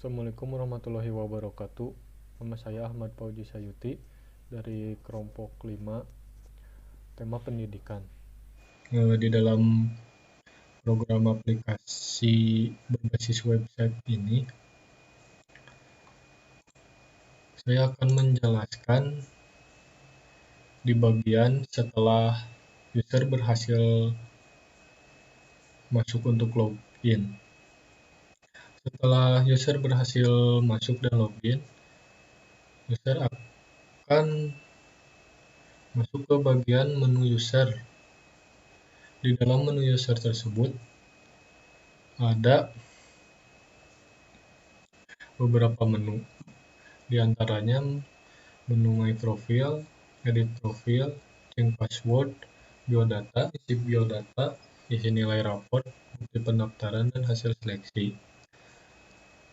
Assalamualaikum warahmatullahi wabarakatuh. Nama saya Ahmad Fauzi Sayuti dari kelompok 5, tema pendidikan. Di dalam program aplikasi berbasis website ini, saya akan menjelaskan di bagian setelah user berhasil masuk untuk login. Setelah user berhasil masuk dan login, user akan masuk ke bagian menu user. Di dalam menu user tersebut ada beberapa menu, di antaranya menu My Profile, Edit Profile, Change Password, Biodata, isi biodata, isi nilai raport, bukti pendaftaran, dan hasil seleksi.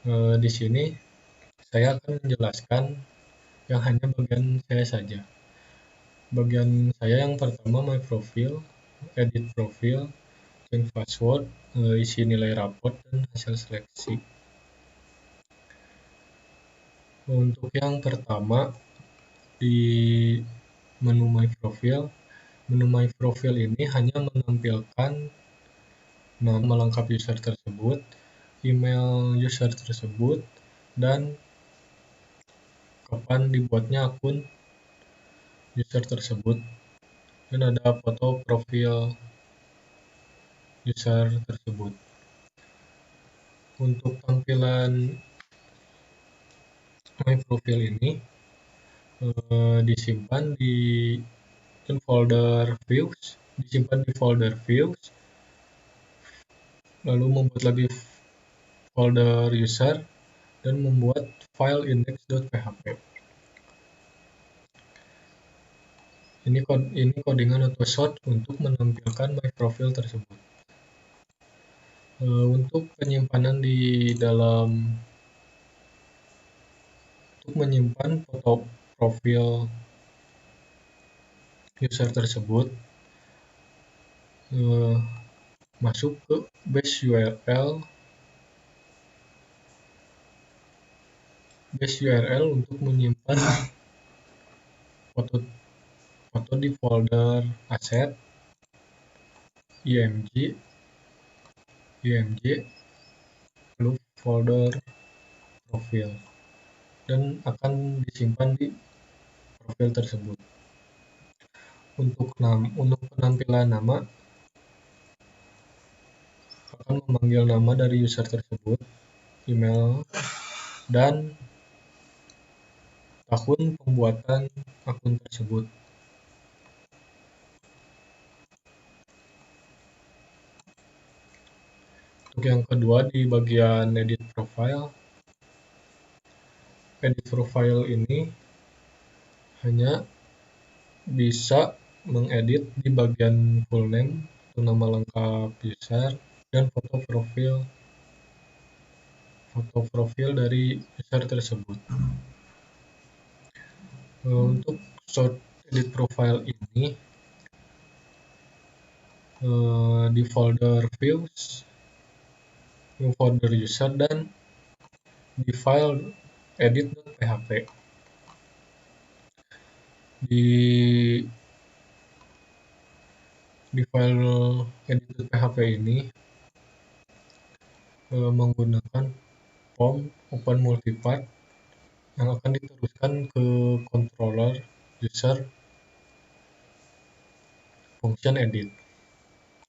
Di sini saya akan menjelaskan yang hanya bagian saya saja. Bagian saya yang pertama My Profile, Edit Profile, Change Password, isi nilai raport, dan hasil seleksi. Untuk yang pertama, di menu My Profile ini hanya menampilkan nama lengkap user tersebut, email user tersebut, dan kapan dibuatnya akun user tersebut, dan ada foto profil user tersebut. Untuk tampilan My Profile ini disimpan di folder views, lalu membuat lagi folder user, dan membuat file index.php. Ini codingan atau short untuk menampilkan My Profile tersebut. Untuk penyimpanan untuk menyimpan foto profil user tersebut, masuk ke base URL untuk menyimpan foto di folder aset, img, lalu folder profil, dan akan disimpan di profil tersebut. Untuk penampilan nama, akan memanggil nama dari user tersebut, email, dan tahun pembuatan akun tersebut. Untuk yang kedua, di bagian Edit Profile ini hanya bisa mengedit di bagian full name atau nama lengkap user, dan foto profil dari user tersebut. Untuk short edit profile ini di folder views, folder user, dan di file edit.php. Di file edit.php ini menggunakan form open multipart yang akan diteruskan ke controller user function edit.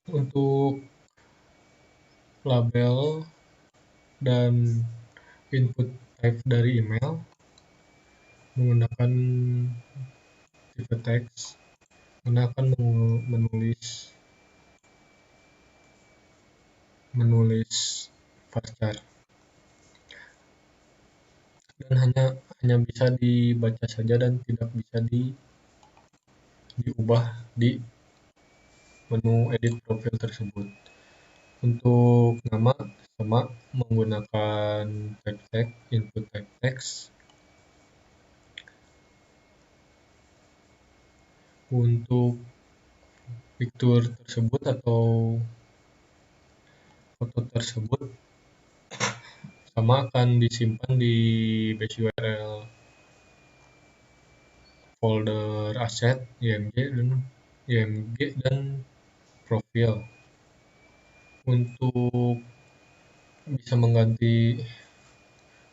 Untuk label dan input type dari email menggunakan tipe teks, karena akan menulis varchar, dan hanya bisa dibaca saja dan tidak bisa diubah di menu edit profil tersebut. Untuk nama sama, menggunakan type text, input type text. Untuk picture tersebut atau foto tersebut Pertama akan disimpan di base URL folder aset, IMG dan profil. Untuk bisa mengganti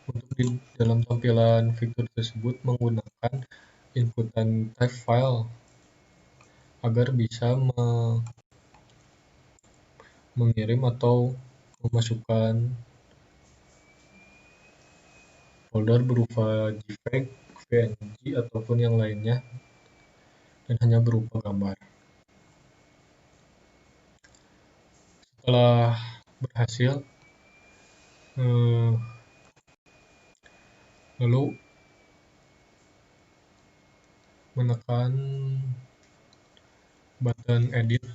untuk di dalam tampilan fitur tersebut menggunakan inputan type file agar bisa mengirim atau memasukkan folder berupa JPEG, PNG, ataupun yang lainnya dan hanya berupa gambar. Setelah berhasil, lalu menekan button edit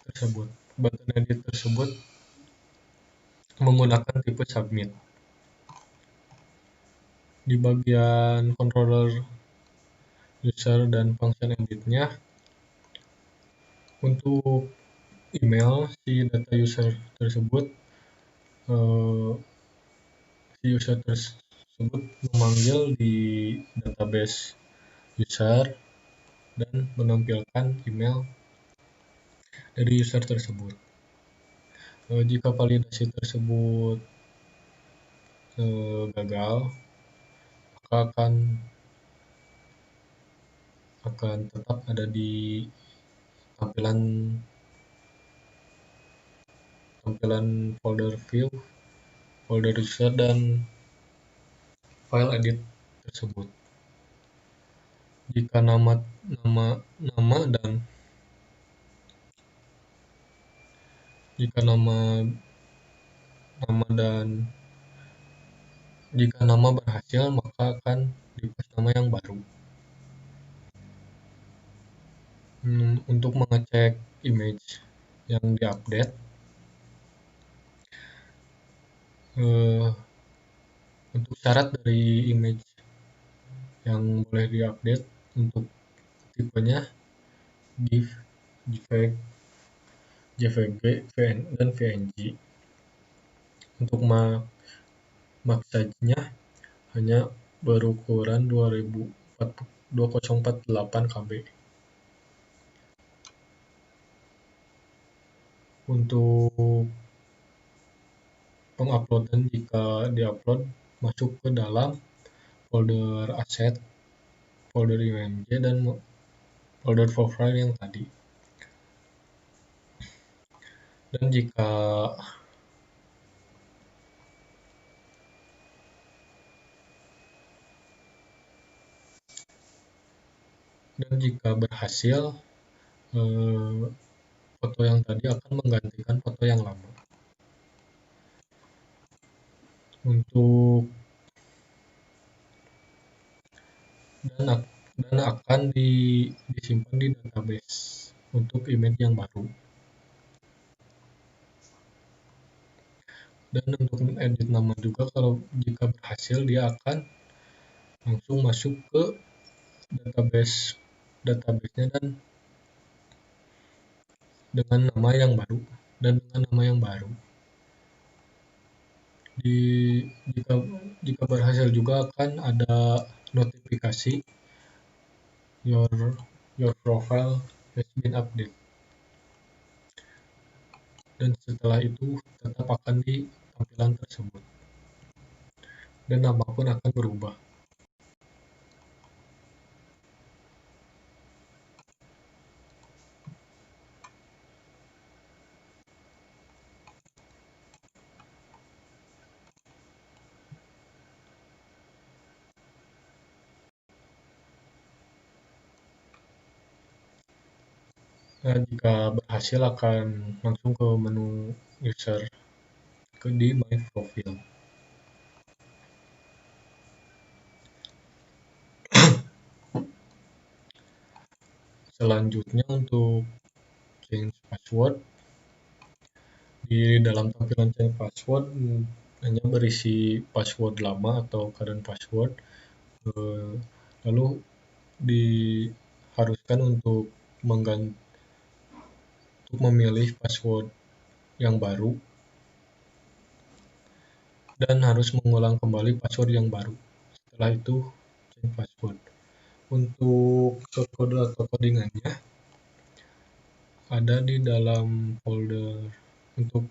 tersebut. Button edit tersebut menggunakan tipe submit. Di bagian controller user dan function editnya, untuk email si data user tersebut, si user tersebut memanggil di database user dan menampilkan email dari user tersebut. Jika validasi tersebut gagal, maka akan tetap ada di tampilan folder view, folder user dan file edit tersebut. Jika nama dan jika jika nama berhasil, maka akan di-paste nama yang baru. Untuk mengecek image yang diupdate, untuk syarat dari image yang boleh diupdate, untuk tipenya GIF, JPEG, JPG, dan PNG. Untuk mark size-nya hanya berukuran 2048 KB. Untuk penguploadan, jika diupload masuk ke dalam folder aset, folder IMG, dan folder profile yang tadi. Dan jika berhasil, foto yang tadi akan menggantikan foto yang lama. Dan akan disimpan di database untuk image yang baru. Dan untuk edit nama juga, jika berhasil, dia akan langsung masuk ke database-nya dan dengan nama yang baru. Jika berhasil juga akan ada notifikasi your profile has been updated. Dan setelah itu tetap akan di tampilan tersebut. Dan nama pun akan berubah. Jika berhasil akan langsung ke menu user di my profile. Selanjutnya untuk change password, di dalam tampilan change password hanya berisi password lama atau current password, lalu diharuskan untuk memilih password yang baru. dan harus mengulang kembali password yang baru. Setelah itu change password. Untuk shortcode atau codingannya ada di dalam folder, untuk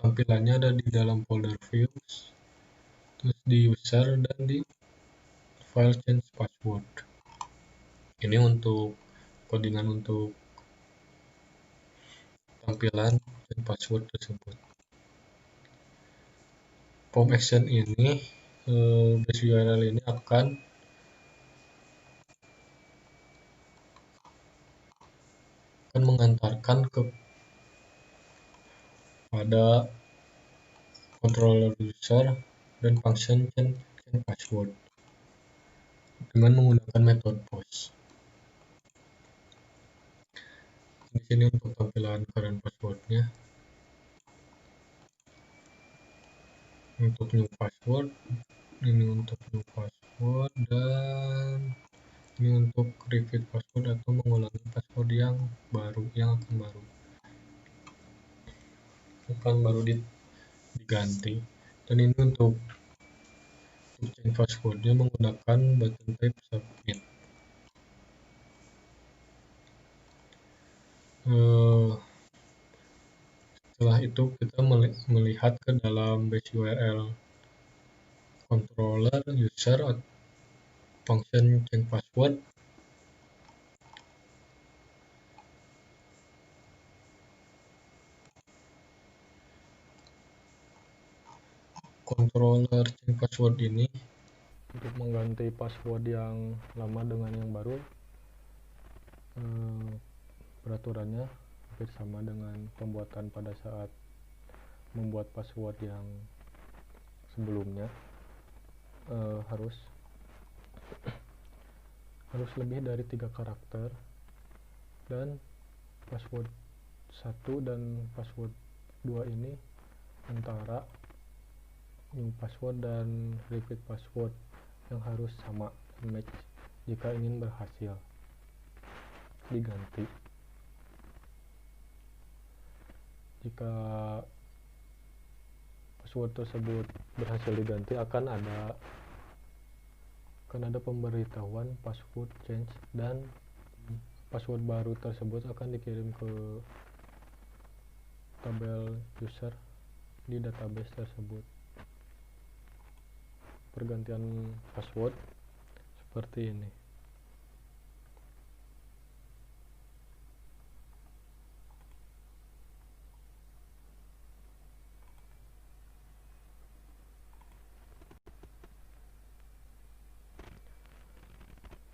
tampilannya ada di dalam folder views, terus di user dan di file change password. Ini untuk codingan untuk tampilan dan password tersebut. Pom action ini, base URL ini akan mengantarkan kepada controller user dan function change password dengan menggunakan metode post. Di sini untuk tampilan current passwordnya. Untuk new password, ini untuk new password, dan ini untuk repeat password atau mengulangi password yang baru, yang akan baru diganti. Dan ini untuk change passwordnya menggunakan button type submit. Setelah itu kita melihat ke dalam base URL controller user function change password. Controller change password ini untuk mengganti password yang lama dengan yang baru, peraturannya hampir sama dengan pembuatan pada saat membuat password yang sebelumnya. Harus lebih dari 3 karakter, dan password 1 dan password 2 ini antara new password dan repeat password yang harus sama, match jika ingin berhasil diganti. Jika password tersebut berhasil diganti, akan ada pemberitahuan password change, dan password baru tersebut akan dikirim ke tabel user di database tersebut. Pergantian password seperti ini.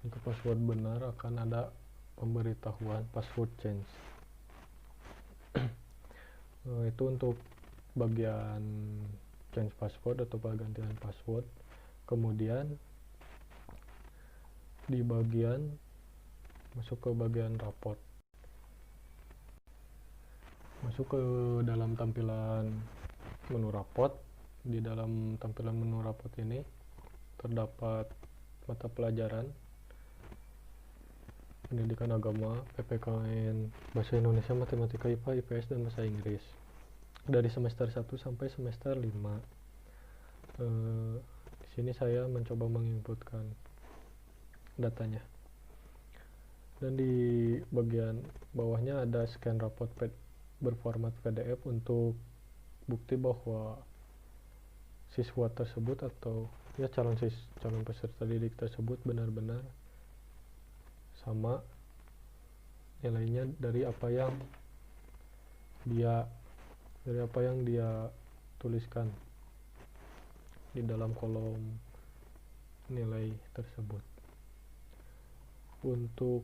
Jika password benar, akan ada pemberitahuan password change. Itu untuk bagian change password atau pergantian password. Kemudian masuk ke bagian raport. Masuk ke dalam tampilan menu raport. Di dalam tampilan menu raport ini terdapat mata pelajaran pendidikan agama, PPKN, Bahasa Indonesia, Matematika, IPA, IPS, dan Bahasa Inggris dari semester 1 sampai semester 5. Di sini saya mencoba menginputkan datanya. Dan di bagian bawahnya ada scan raport berformat PDF untuk bukti bahwa siswa tersebut atau calon peserta didik tersebut benar-benar sama nilainya dari apa yang dia tuliskan di dalam kolom nilai tersebut. Untuk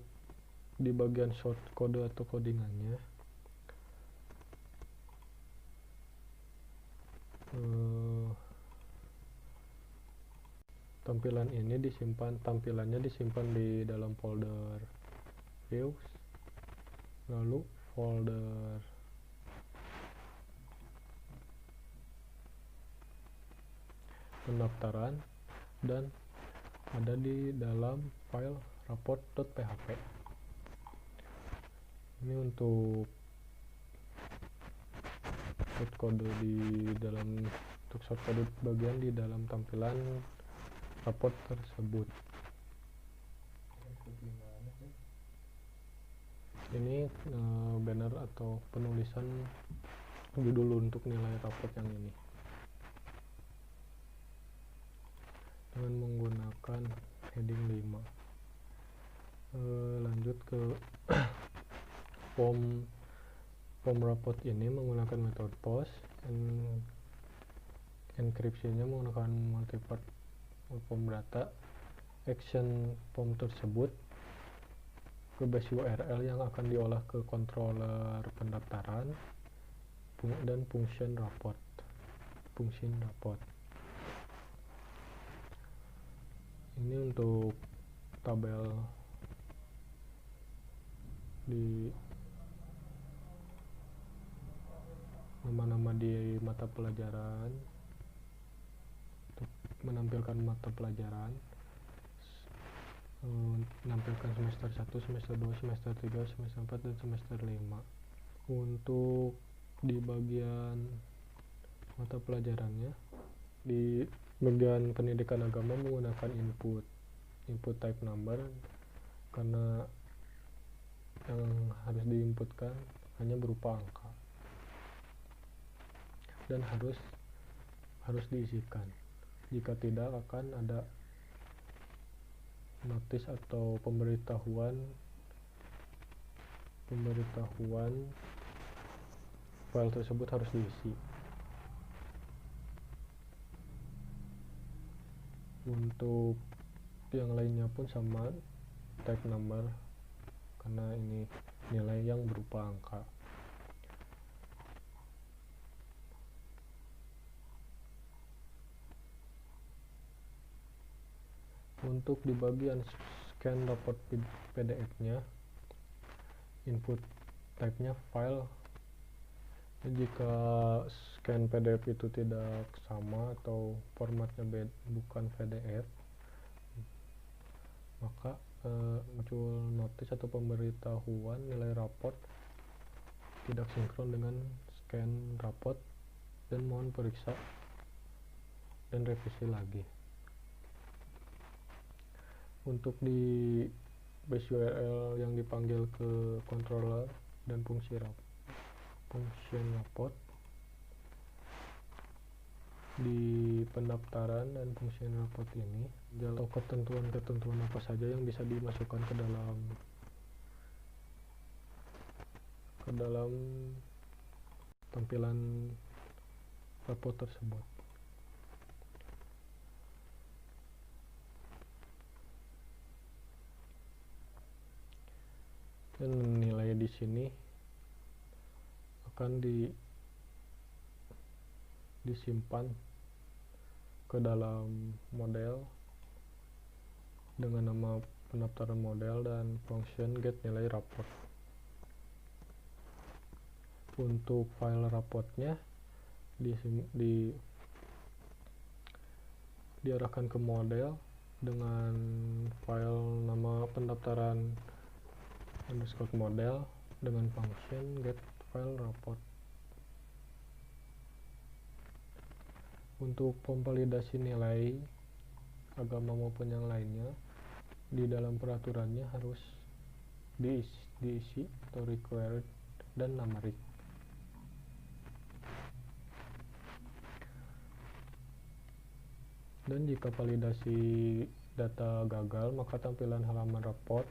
di bagian short kode atau codingannya, tampilannya disimpan di dalam folder views, lalu folder pendaftaran, dan ada di dalam file raport.php. Ini untuk kode di dalam untuk shortcode bagian di dalam tampilan raport tersebut. Ini banner atau penulisan judul untuk nilai raport yang ini dengan menggunakan heading 5. Lanjut ke form report ini menggunakan metode post, enkripsinya menggunakan multipart form data, action form tersebut ke base URL yang akan diolah ke controller pendaftaran dan function report. Ini untuk tabel di nama-nama di mata pelajaran, untuk menampilkan mata pelajaran, menampilkan semester 1, semester 2, semester 3, semester 4, dan semester 5. Untuk di bagian mata pelajarannya, di bagian pendidikan agama menggunakan input type number karena yang harus diinputkan hanya berupa angka dan harus diisikan. Jika tidak, akan ada notis atau pemberitahuan file tersebut harus diisi. Untuk yang lainnya pun sama, type number karena ini nilai yang berupa angka. Untuk di bagian scan raport PDF-nya, input type-nya file. Jika scan PDF itu tidak sama atau formatnya bukan PDF, maka muncul notis atau pemberitahuan nilai raport tidak sinkron dengan scan raport dan mohon periksa dan revisi lagi. Untuk di base URL yang dipanggil ke controller dan function report, di pendaftaran dan function report ini atau ketentuan apa saja yang bisa dimasukkan ke dalam tampilan raport tersebut. Dan nilai di sini akan disimpan ke dalam model dengan nama pendaftaran model dan function get nilai raport. Untuk file raportnya diarahkan ke model dengan file nama pendaftaran underscore model dengan function get file report. Untuk pemvalidasi nilai agama maupun yang lainnya, di dalam peraturannya harus diisi atau required dan numeric. Dan jika validasi data gagal, maka tampilan halaman raport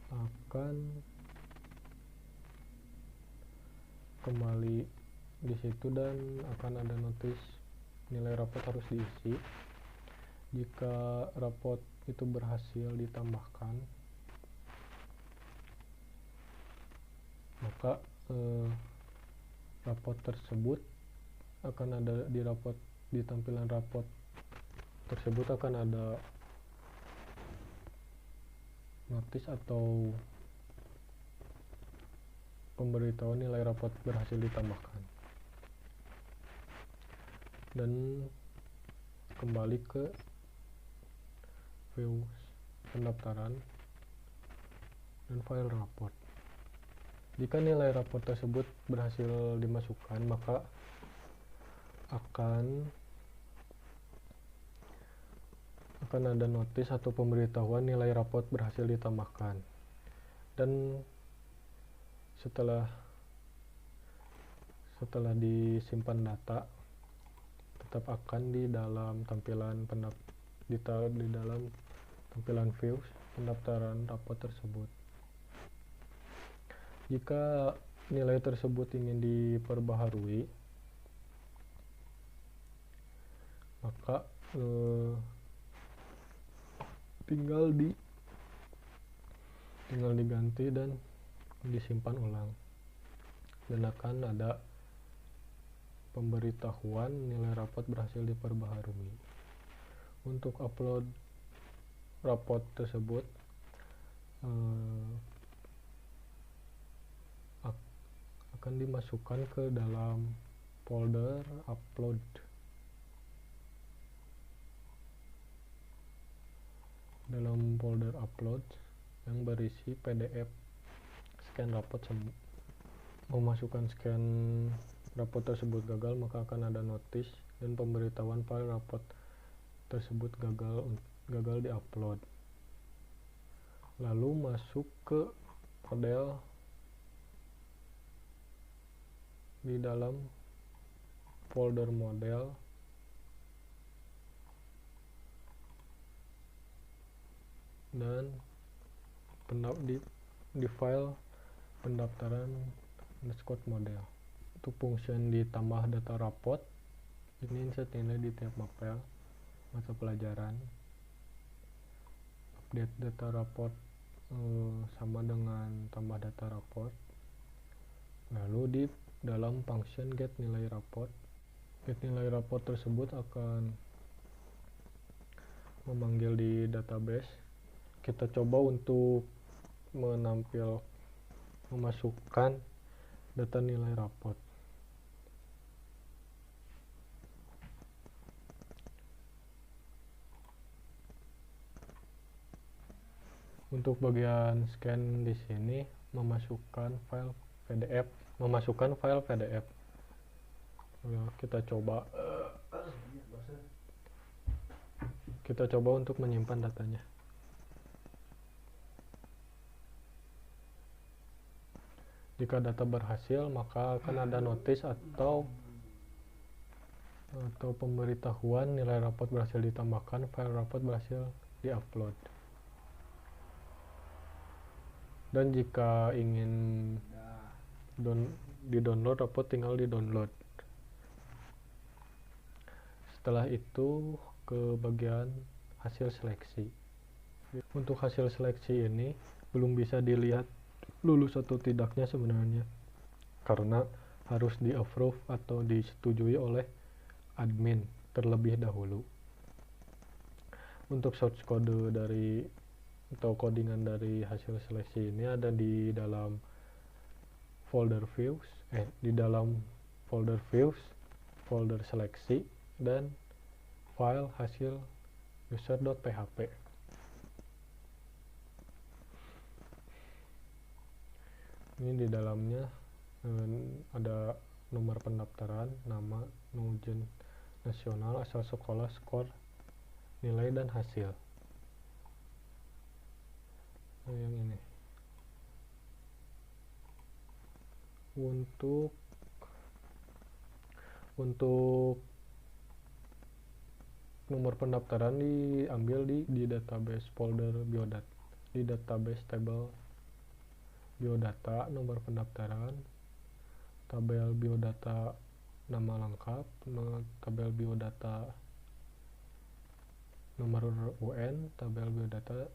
akan kembali di situ dan akan ada notis nilai raport harus diisi. Jika raport itu berhasil ditambahkan, maka raport tersebut akan ada di tampilan raport tersebut akan ada notis atau pemberitahuan nilai raport berhasil ditambahkan, dan kembali ke view pendaftaran dan file raport. Jika nilai raport tersebut berhasil dimasukkan, maka akan ada notis atau pemberitahuan nilai rapot berhasil ditambahkan. Dan setelah disimpan data, tetap akan di dalam tampilan di dalam tampilan views pendaftaran rapot tersebut. Jika nilai tersebut ingin diperbaharui, maka tinggal diganti dan disimpan ulang, dan akan ada pemberitahuan nilai rapot berhasil diperbaharui. Untuk upload rapot tersebut akan dimasukkan ke dalam folder upload. Dalam folder upload yang berisi PDF scan rapot. Memasukkan scan rapot tersebut gagal, maka akan ada notis dan pemberitahuan file rapot tersebut gagal diupload. Lalu masuk ke model di dalam folder model dan di file pendaftaran _model. Untuk fungsi ditambah data rapot, ini insert nilai di tiap mapel mata pelajaran. Update data rapot sama dengan tambah data rapot. Lalu di dalam function get nilai rapot, tersebut akan memanggil di database. Kita coba untuk memasukkan data nilai rapot. Untuk bagian scan di sini memasukkan file PDF. Ya, kita coba untuk menyimpan datanya. Jika data berhasil, maka akan ada notis atau pemberitahuan nilai rapot berhasil ditambahkan, file rapot berhasil diupload. Dan jika ingin di-download rapot, tinggal di-download. Setelah itu ke bagian hasil seleksi. Untuk hasil seleksi ini belum bisa dilihat lulus atau tidaknya sebenarnya, karena harus di-approve atau disetujui oleh admin terlebih dahulu. Untuk source code atau codingan dari hasil seleksi ini ada di dalam folder views, folder seleksi, dan file hasil user.php. Ini di dalamnya ada nomor pendaftaran, nama, ujian nasional, asal sekolah, skor, nilai, dan hasil. Yang ini untuk nomor pendaftaran diambil di database folder biodata, di database table biodata nomor pendaftaran, tabel biodata nama lengkap, tabel biodata nomor UN, tabel biodata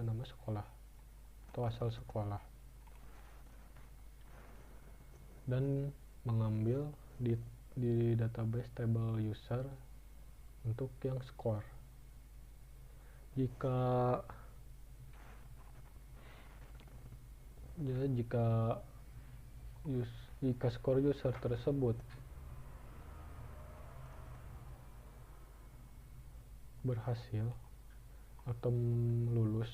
nama sekolah atau asal sekolah, dan mengambil di database table user untuk yang skor. Jika skor user tersebut berhasil atau lulus,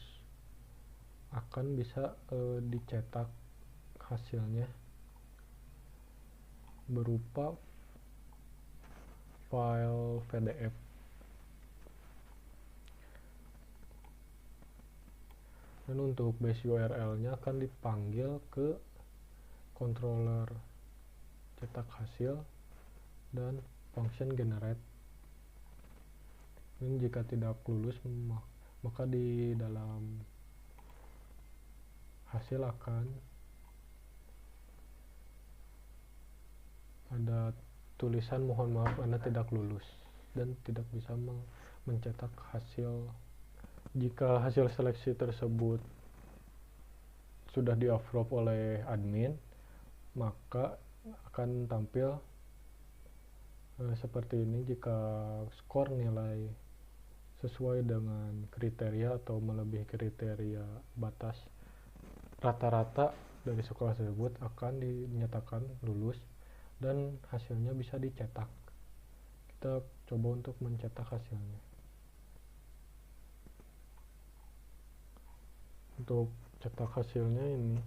akan bisa dicetak hasilnya berupa file PDF. Dan untuk base URL-nya akan dipanggil ke controller cetak hasil dan function generate. Dan jika tidak lulus, maka di dalam hasil akan ada tulisan mohon maaf Anda tidak lulus dan tidak bisa mencetak hasil. Jika hasil seleksi tersebut sudah di-approve oleh admin, maka akan tampil seperti ini jika skor nilai sesuai dengan kriteria atau melebihi kriteria batas rata-rata dari sekolah tersebut akan dinyatakan lulus dan hasilnya bisa dicetak. Kita coba untuk mencetak hasilnya. Untuk cetak hasilnya ini,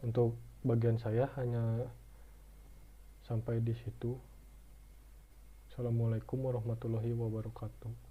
untuk bagian saya hanya sampai di situ. Assalamualaikum warahmatullahi wabarakatuh.